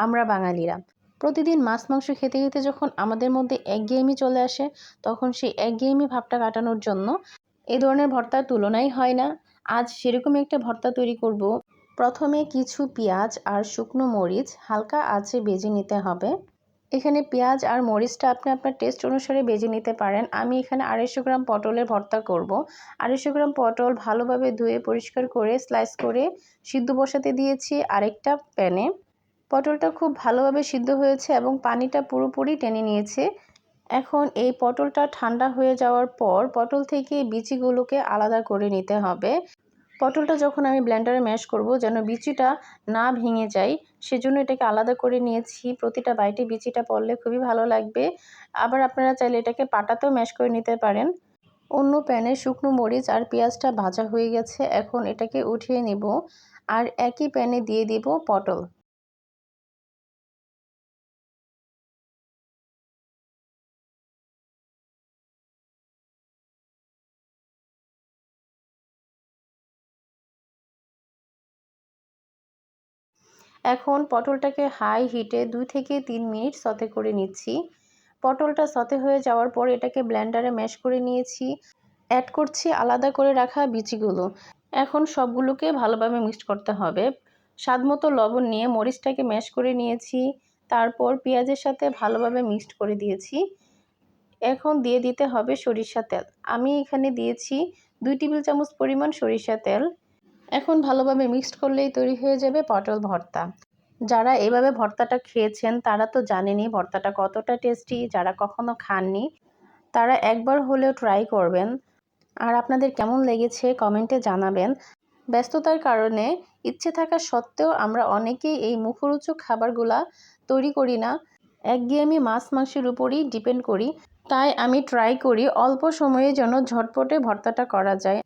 আমরা বাঙালিরা। প্রতিদিন মাছ মাংস খেতে খেতে যখন আমাদের মধ্যে একঘেয়েমি চলে আসে, তখন সেই একঘেয়েমি ভাবটা কাটানোর জন্য এ ধরনের ভর্তার তুলনাই হয় না। আজ সেরকমই একটা ভর্তা তৈরি করব। প্রথমে কিছু পেঁয়াজ আর শুকনো মরিচ হালকা আঁচে ভেজে নিতে হবে। এখানে পেঁয়াজ আর মরিচটা আপনি আপনার টেস্ট অনুসারে ভেজে নিতে পারেন। আমি এখানে 250 গ্রাম পটলের ভর্তা করব। 250 গ্রাম পটল ভালোভাবে ধুয়ে পরিষ্কার করে স্লাইস করে সিদ্ধ বসাতে দিয়েছি আরেকটা প্যানে। পটলটা খুব ভালোভাবে সিদ্ধ হয়েছে এবং পানিটা পুরোপুরি টেনে নিয়েছে। এখন এই পটলটা ঠান্ডা হয়ে যাওয়ার পর পটল থেকে বিচিগুলোকে আলাদা করে নিতে হবে। পটলটা যখন আমি ব্লেন্ডারে ম্যাশ করব যেন বিচিটা না ভেঙে যায়, সেজন্য এটাকে আলাদা করে নিয়েছি। প্রতিটা বাইটে বিচিটা পড়লে খুবই ভালো লাগবে। আবার আপনারা চাইলে এটাকে পাটাতেও ম্যাশ করে নিতে পারেন। অন্য প্যানে শুকনো মরিচ আর পেঁয়াজটা ভাজা হয়ে গেছে, এখন এটাকে উঠিয়ে নেব আর একই প্যানে দিয়ে দিব পটল। এখন পটলটাকে হাই হিটে 2 থেকে 3 মিনিট সতে করে নিচ্ছি। পটলটা সতে হয়ে যাওয়ার পর এটাকে ব্লেন্ডারে ম্যাশ করে নিয়েছি। অ্যাড করছি আলাদা করে রাখা বিচিগুলো। এখন সবগুলোকে ভালোভাবে মিক্সড করতে হবে। স্বাদমতো লবণ নিয়ে মরিচটাকে ম্যাশ করে নিয়েছি। তারপর পেঁয়াজের সাথে ভালোভাবে মিক্সড করে দিয়েছি। এখন দিয়ে দিতে হবে সরিষার তেল। আমি এখানে দিয়েছি 2 টেবিল চামচ পরিমাণ সরিষার তেল। এখন ভালোভাবে মিক্সড করলেই তৈরি হয়ে যাবে পটল ভর্তা। যারা এভাবে ভর্তাটা খেয়েছেন তারা তো জানেনই ভর্তাটা কতটা টেস্টি। যারা কখনো খাননি তারা একবার হলেও ট্রাই করবেন। আর আপনাদের কেমন লেগেছে কমেন্টে জানাবেন। ব্যস্ততার কারণে ইচ্ছে থাকা সত্ত্বেও আমরা অনেকেই এই মুখরোচক খাবারগুলা তৈরি করি না। একঘেয়েমি মাছ মাংসের উপরই ডিপেন্ড করি। তাই আমি ট্রাই করি অল্প সময়ে যেন ঝটপটে ভর্তাটা করা যায়।